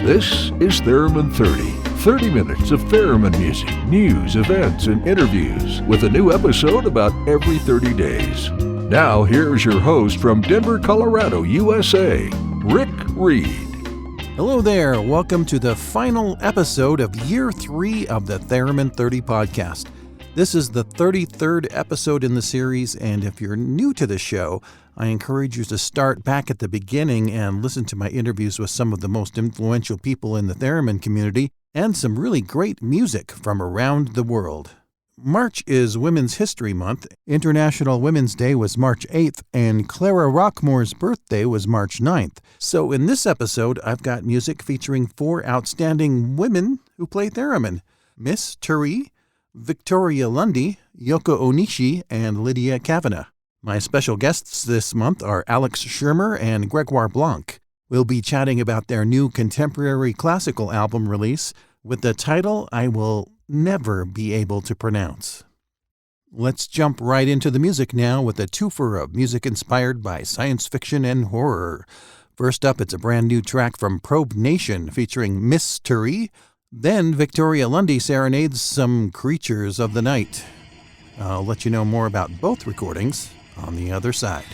This is Theremin 30. 30 minutes of theremin music, news, events, and interviews with a new episode about every 30 days. Now, here's your host from Denver, Colorado, USA, Rick Reed. Hello there. Welcome to the final episode of Year 3 of the Theremin 30 podcast. This is the 33rd episode in the series, and if you're new to the show, I encourage you to start back at the beginning and listen to my interviews with some of the most influential people in the theremin community and some really great music from around the world. March is Women's History Month. International Women's Day was March 8th, and Clara Rockmore's birthday was March 9th. So in this episode, I've got music featuring 4 outstanding women who play theremin: Miss Turi, Victoria Lundy, Yoko Onishi, and Lydia Kavanagh. My special guests this month are Aleks Schürmer and Grégoire Blanc. We'll be chatting about their new contemporary classical album release with the title I will never be able to pronounce. Let's jump right into the music now with a twofer of music inspired by science fiction and horror. First up, it's a brand new track from Probe Nation featuring Miss Turi. Then Victoria Lundy serenades some creatures of the night. I'll let you know more about both recordings on the other side.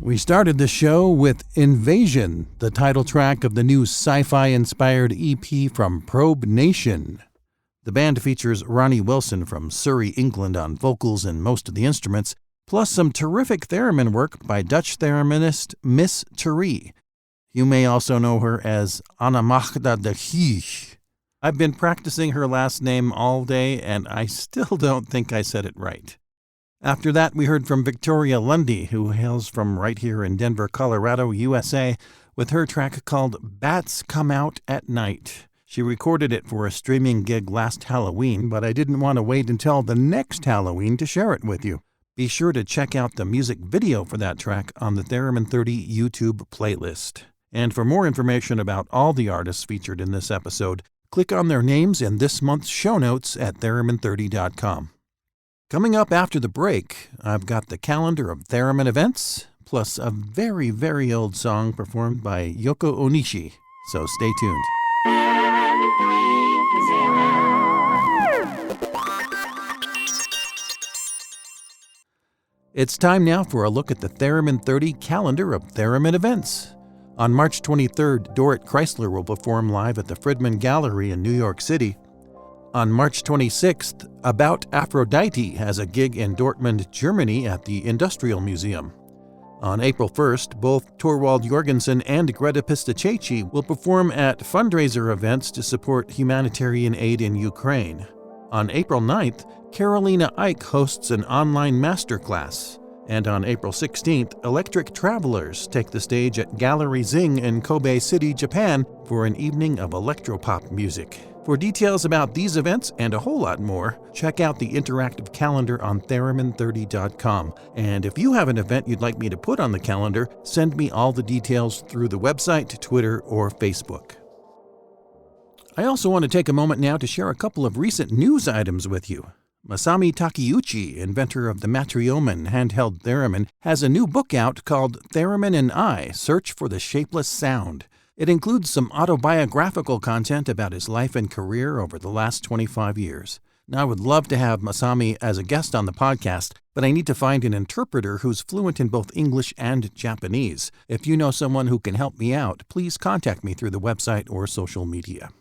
We started the show with Invasion, the title track of the new sci-fi inspired EP from Probe Nation. The band features Ronnie Wilson from Surrey, England on vocals and most of the instruments, plus some terrific theremin work by Dutch thereminist Miss Therese. You may also know her as Anna Magda de Giech. I've been practicing her last name all day, and I still don't think I said it right. After that, we heard from Victoria Lundy, who hails from right here in Denver, Colorado, USA, with her track called Bats Come Out at Night. She recorded it for a streaming gig last Halloween, but I didn't want to wait until the next Halloween to share it with you. Be sure to check out the music video for that track on the Theremin 30 YouTube playlist. And for more information about all the artists featured in this episode, click on their names in this month's show notes at theremin30.com. Coming up after the break, I've got the calendar of theremin events, plus a very, very old song performed by Yoko Onishi, so stay tuned. It's time now for a look at the Theremin 30 calendar of theremin events. On March 23rd, Dorrit Chrysler will perform live at the Friedman Gallery in New York City. On March 26th, About Aphrodite has a gig in Dortmund, Germany at the Industrial Museum. On April 1st, both Torvald Jorgensen and Greta Pistaceci will perform at fundraiser events to support humanitarian aid in Ukraine. On April 9th, Carolina Eick hosts an online masterclass. And on April 16th, Electric Travelers take the stage at Gallery Zing in Kobe City, Japan for an evening of electropop music. For details about these events and a whole lot more, check out the interactive calendar on theremin30.com. And if you have an event you'd like me to put on the calendar, send me all the details through the website, Twitter, or Facebook. I also want to take a moment now to share a couple of recent news items with you. Masami Takeuchi, inventor of the Matryomen handheld theremin, has a new book out called Theremin and I: Search for the Shapeless Sound. It includes some autobiographical content about his life and career over the last 25 years. Now, I would love to have Masami as a guest on the podcast, but I need to find an interpreter who's fluent in both English and Japanese. If you know someone who can help me out, please contact me through the website or social media.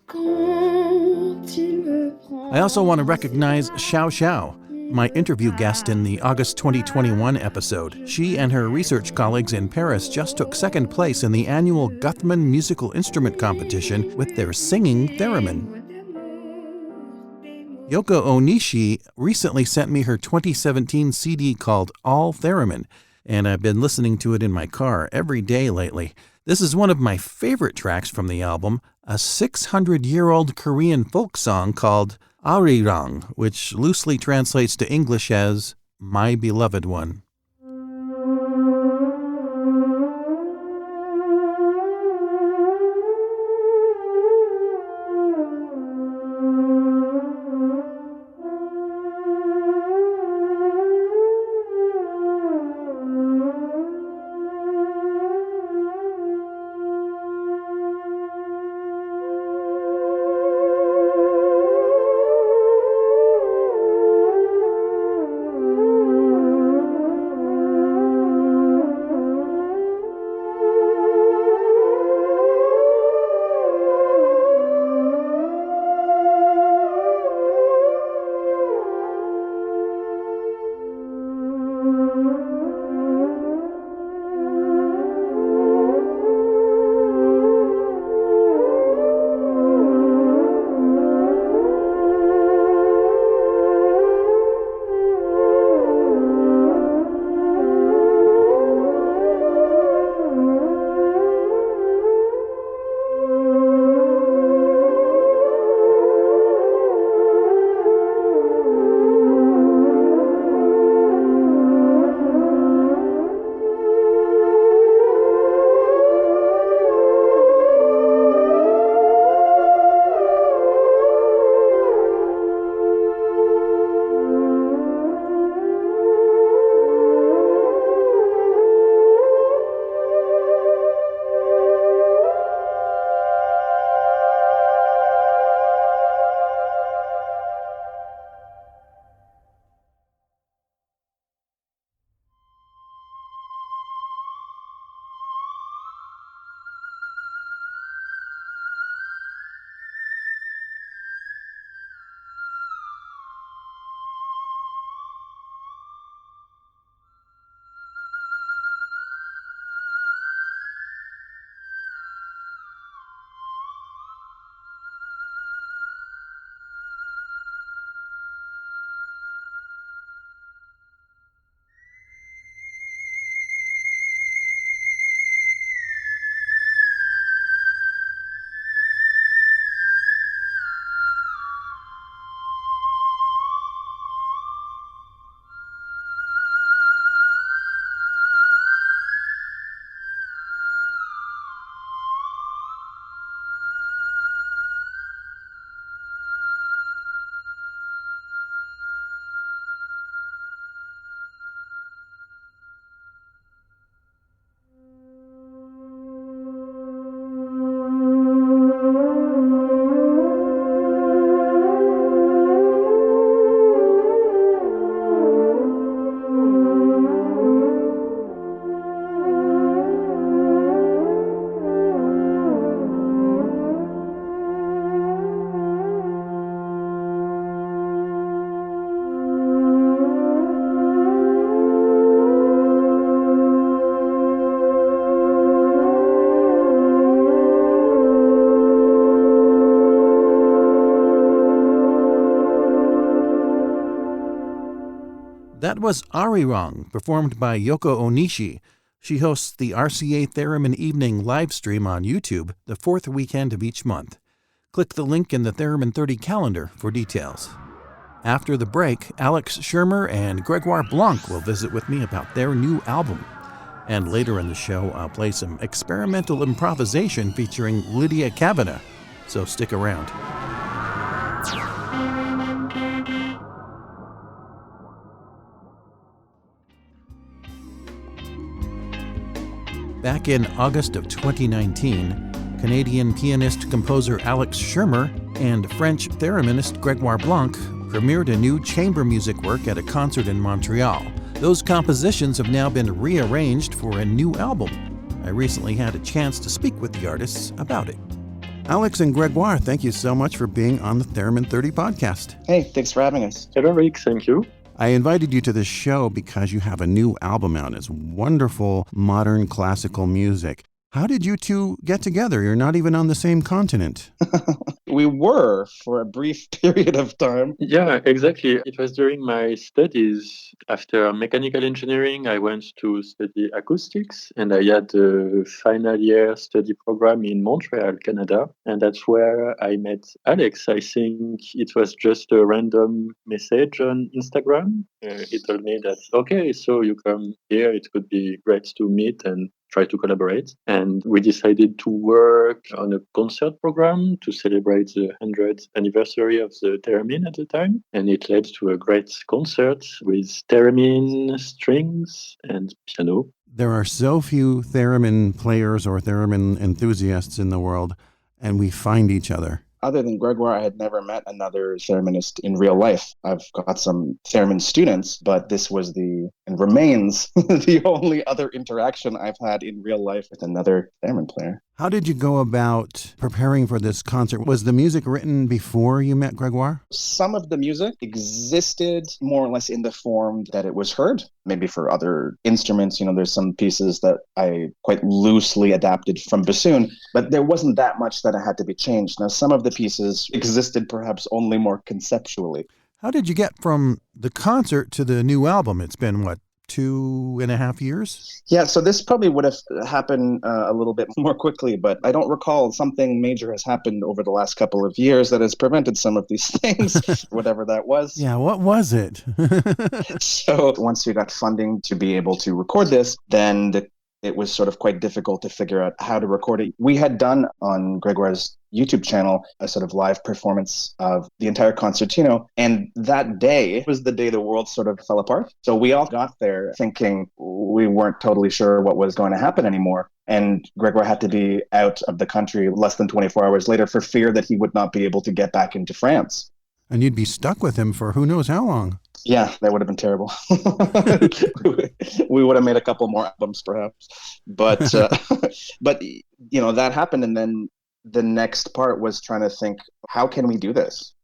I also want to recognize Xiao Xiao, my interview guest in the August 2021 episode. She and her research colleagues in Paris just took second place in the annual Guthman Musical Instrument Competition with their singing theremin. Yoko Onishi recently sent me her 2017 CD called All Theremin, and I've been listening to it in my car every day lately. This is one of my favorite tracks from the album, a 600-year-old Korean folk song called Arirang, which loosely translates to English as My Beloved One. That was Arirang, performed by Yoko Onishi. She hosts the RCA Theremin Evening live stream on YouTube the fourth weekend of each month. Click the link in the Theremin 30 calendar for details. After the break, Aleks, Schürmer, and Grégoire Blanc will visit with me about their new album. And later in the show, I'll play some experimental improvisation featuring Lydia Kavanagh. So stick around. Back in August of 2019, Canadian pianist-composer Aleks Schürmer and French thereminist Grégoire Blanc premiered a new chamber music work at a concert in Montreal. Those compositions have now been rearranged for a new album. I recently had a chance to speak with the artists about it. Aleks and Grégoire, thank you so much for being on the Theremin 30 podcast. Hey, thanks for having us. Hello, Rick. Thank you. I invited you to this show because you have a new album out. It's wonderful, modern, classical music. How did you two get together? You're not even on the same continent. We were for a brief period of time. Yeah, exactly. It was during my studies. After mechanical engineering, I went to study acoustics, and I had a final year study program in Montreal, Canada. And that's where I met Aleks. I think it was just a random message on Instagram. He told me that, okay, so you come here, it would be great to meet and try to collaborate. And we decided to work on a concert program to celebrate the 100th anniversary of the theremin at the time. And it led to a great concert with theremin, strings, and piano. There are so few theremin players or theremin enthusiasts in the world, and we find each other. Other than Grégoire, I had never met another thereminist in real life. I've got some theremin students, but this was and remains the only other interaction I've had in real life with another theremin player. How did you go about preparing for this concert? Was the music written before you met Grégoire? Some of the music existed more or less in the form that it was heard. Maybe for other instruments, there's some pieces that I quite loosely adapted from bassoon, but there wasn't that much that had to be changed. Now, some of the pieces existed perhaps only more conceptually. How did you get from the concert to the new album? It's been, 2.5 years? Yeah, so this probably would have happened a little bit more quickly, but I don't recall something major has happened over the last couple of years that has prevented some of these things, whatever that was. Yeah, what was it? So once we got funding to be able to record this, then it was sort of quite difficult to figure out how to record it. We had done on Grégoire's YouTube channel a sort of live performance of the entire concertino, and that day was the day the world sort of fell apart. So we all got there thinking we weren't totally sure what was going to happen anymore, and Grégoire had to be out of the country less than 24 hours later for fear that he would not be able to get back into France. And you'd be stuck with him for who knows how long. Yeah, that would have been terrible. We would have made a couple more albums, perhaps. But that happened, and then the next part was trying to think, how can we do this?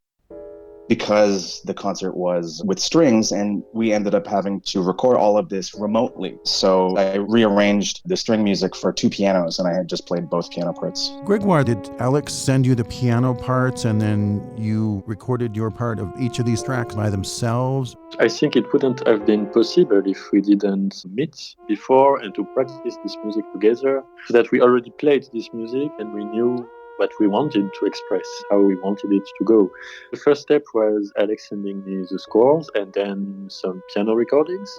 Because the concert was with strings, and we ended up having to record all of this remotely. So I rearranged the string music for two pianos, and I had just played both piano parts. Grégoire, did Aleks send you the piano parts, and then you recorded your part of each of these tracks by themselves? I think it wouldn't have been possible if we didn't meet before and to practice this music together, so that we already played this music and we knew what we wanted to express, how we wanted it to go. The first step was Aleks sending me the scores and then some piano recordings.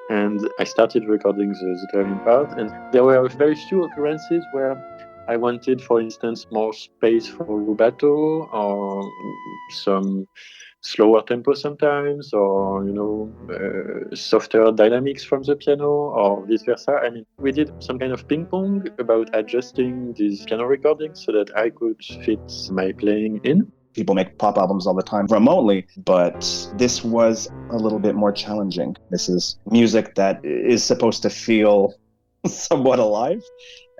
And I started recording the theremin part. And there were very few occurrences where I wanted, for instance, more space for rubato or some slower tempo sometimes, or softer dynamics from the piano, or vice versa. I mean, we did some kind of ping pong about adjusting these piano recordings so that I could fit my playing in. People make pop albums all the time remotely, but this was a little bit more challenging. This is music that is supposed to feel somewhat alive.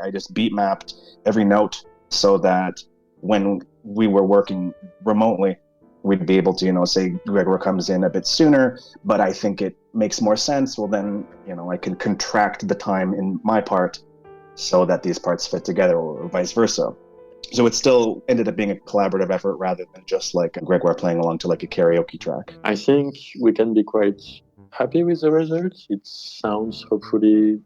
I just beat mapped every note so that when we were working remotely, we'd be able to, say Grégoire comes in a bit sooner, but I think it makes more sense. Well, then, I can contract the time in my part so that these parts fit together, or vice versa. So it still ended up being a collaborative effort rather than just like Grégoire playing along to like a karaoke track. I think we can be quite happy with the result. It sounds hopefully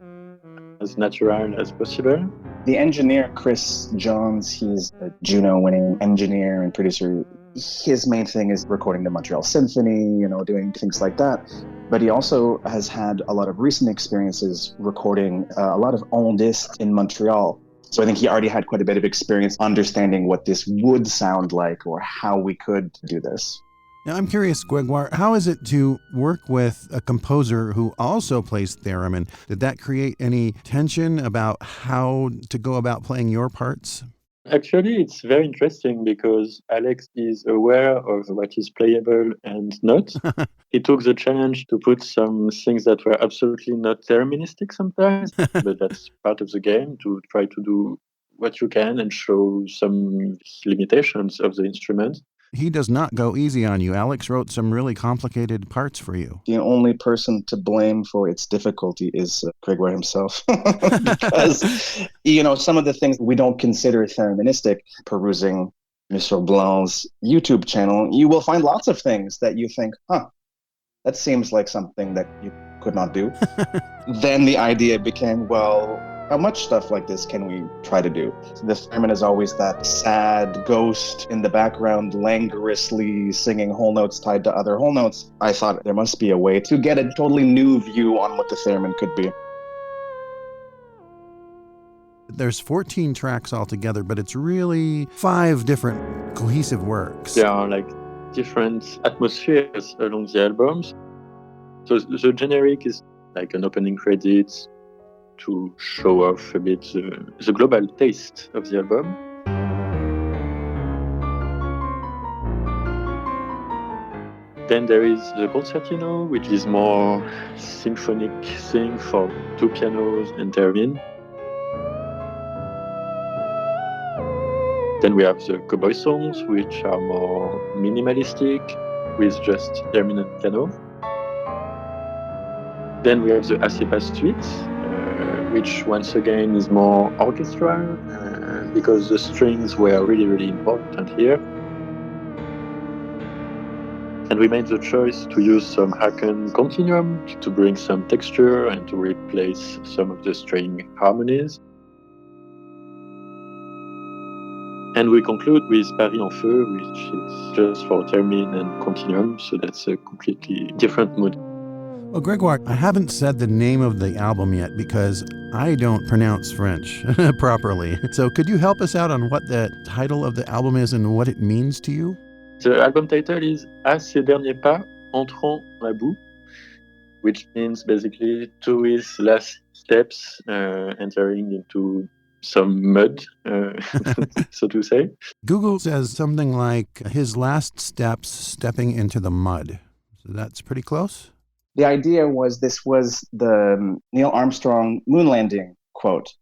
as natural as possible. The engineer, Chris Johns, he's a Juno-winning engineer and producer. His main thing is recording the Montreal Symphony, doing things like that. But he also has had a lot of recent experiences recording a lot of en disques in Montreal. So I think he already had quite a bit of experience understanding what this would sound like or how we could do this. Now, I'm curious, Grégoire, how is it to work with a composer who also plays theremin? Did that create any tension about how to go about playing your parts? Actually, it's very interesting because Aleks is aware of what is playable and not. He took the challenge to put some things that were absolutely not deterministic sometimes, but that's part of the game, to try to do what you can and show some limitations of the instrument. He does not go easy on you. Aleks wrote some really complicated parts for you. The only person to blame for its difficulty is Grégoire himself. Because, some of the things we don't consider thereministic, perusing Mr. Blanc's YouTube channel, you will find lots of things that you think, that seems like something that you could not do. Then the idea became, well, how much stuff like this can we try to do? The theremin is always that sad ghost in the background, languorously singing whole notes tied to other whole notes. I thought there must be a way to get a totally new view on what the theremin could be. There's 14 tracks altogether, but it's really 5 different cohesive works. There are different atmospheres along the albums. So the generic is like an opening credits, to show off a bit the global taste of the album. Then there is the concertino, which is more symphonic thing for 2 pianos and theremin. Then we have the cowboy songs, which are more minimalistic, with just theremin and piano. Then we have the Acepas suite, which once again is more orchestral, because the strings were really, really important here. And we made the choice to use some Haken continuum to bring some texture and to replace some of the string harmonies. And we conclude with Paris en Feu, which is just for theremin and continuum, so that's a completely different mood. Well, Grégoire, I haven't said the name of the album yet because I don't pronounce French properly. So could you help us out on what the title of the album is and what it means to you? The album title is À ces derniers pas, entrons la boue, which means basically to his last steps, entering into some mud, so to say. Google says something like his last steps stepping into the mud. So that's pretty close? The idea was this was the Neil Armstrong moon landing quote.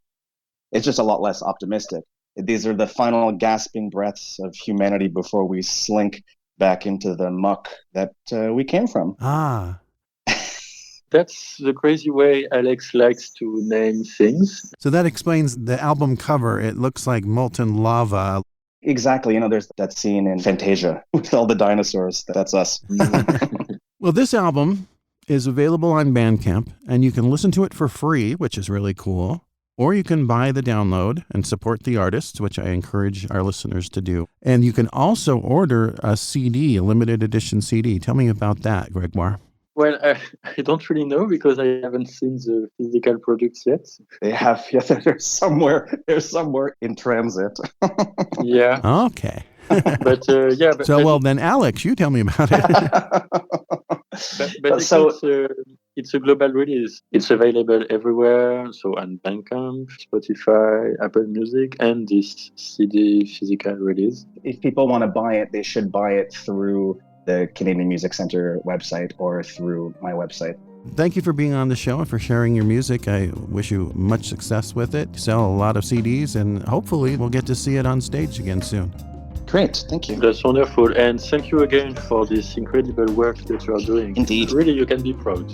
It's just a lot less optimistic. These are the final gasping breaths of humanity before we slink back into the muck that we came from. Ah. That's the crazy way Aleks likes to name things. So that explains the album cover. It looks like molten lava. Exactly. There's that scene in Fantasia with all the dinosaurs. That's us. Well, this album is available on Bandcamp, and you can listen to it for free, which is really cool. Or you can buy the download and support the artists, which I encourage our listeners to do. And you can also order a CD, a limited edition CD. Tell me about that, Grégoire. Well, I don't really know because I haven't seen the physical products yet. They have, yes, they're somewhere in transit. Yeah. Okay. But then Aleks, you tell me about it. But it's a global release. It's available everywhere, so on Bandcamp, Spotify, Apple Music, and this CD physical release. If people want to buy it, they should buy it through the Canadian Music Centre website or through my website. Thank you for being on the show and for sharing your music. I wish you much success with it. Sell a lot of CDs, and hopefully we'll get to see it on stage again soon. Great, thank you. That's wonderful, and thank you again for this incredible work that you are doing. Indeed. Really, you can be proud.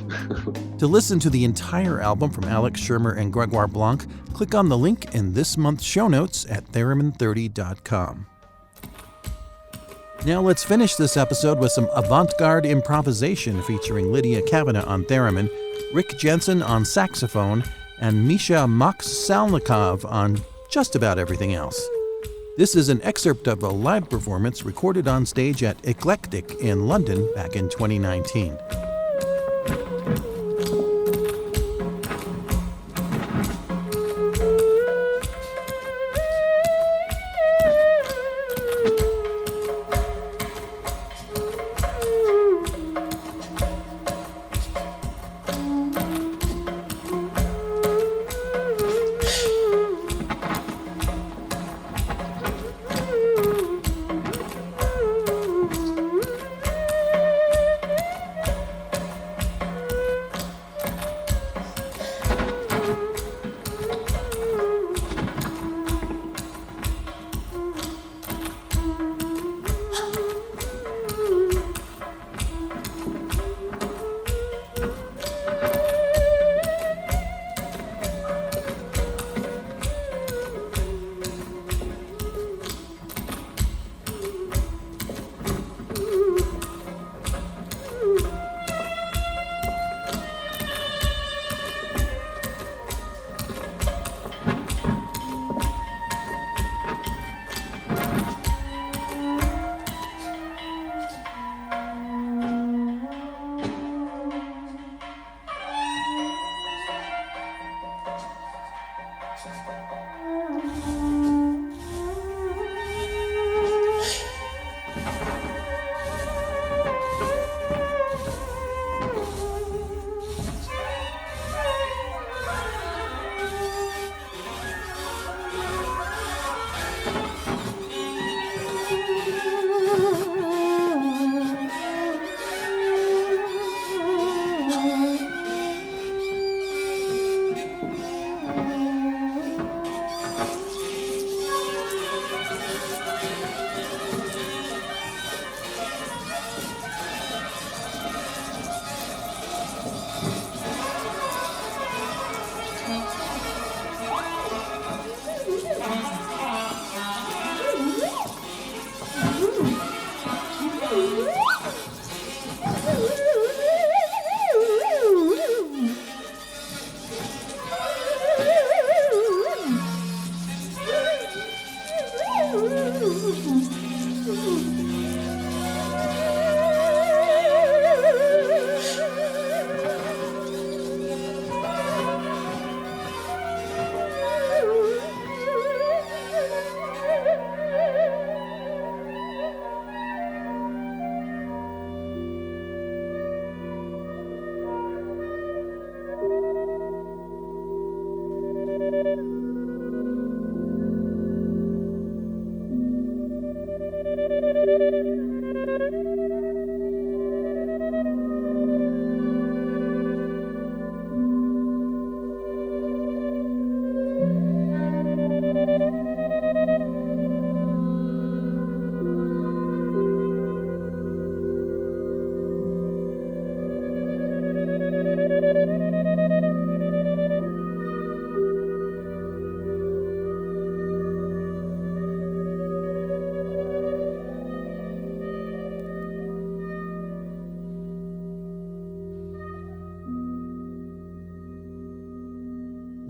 To listen to the entire album from Aleks, Schürmer, and Grégoire Blanc, click on the link in this month's show notes at theremin30.com. Now let's finish this episode with some avant-garde improvisation featuring Lydia Kavanagh on theremin, Rick Jensen on saxophone, and Misha Maksalnikov on just about everything else. This is an excerpt of a live performance recorded on stage at Eclectic in London back in 2019.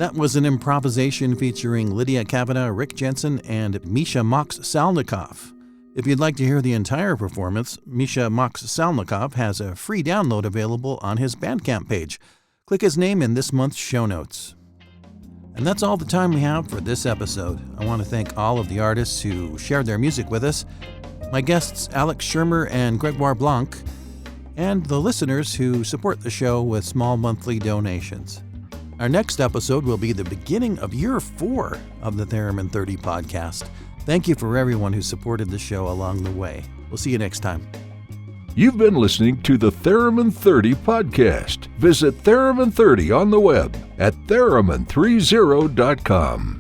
That was an improvisation featuring Lydia Kavanagh, Rick Jensen, and Misha Maksalnikov. If you'd like to hear the entire performance, Misha Maksalnikov has a free download available on his Bandcamp page. Click his name in this month's show notes. And that's all the time we have for this episode. I want to thank all of the artists who shared their music with us, my guests Aleks Schürmer and Grégoire Blanc, and the listeners who support the show with small monthly donations. Our next episode will be the beginning of year 4 of the Theremin 30 podcast. Thank you for everyone who supported the show along the way. We'll see you next time. You've been listening to the Theremin 30 podcast. Visit Theremin 30 on the web at theremin30.com.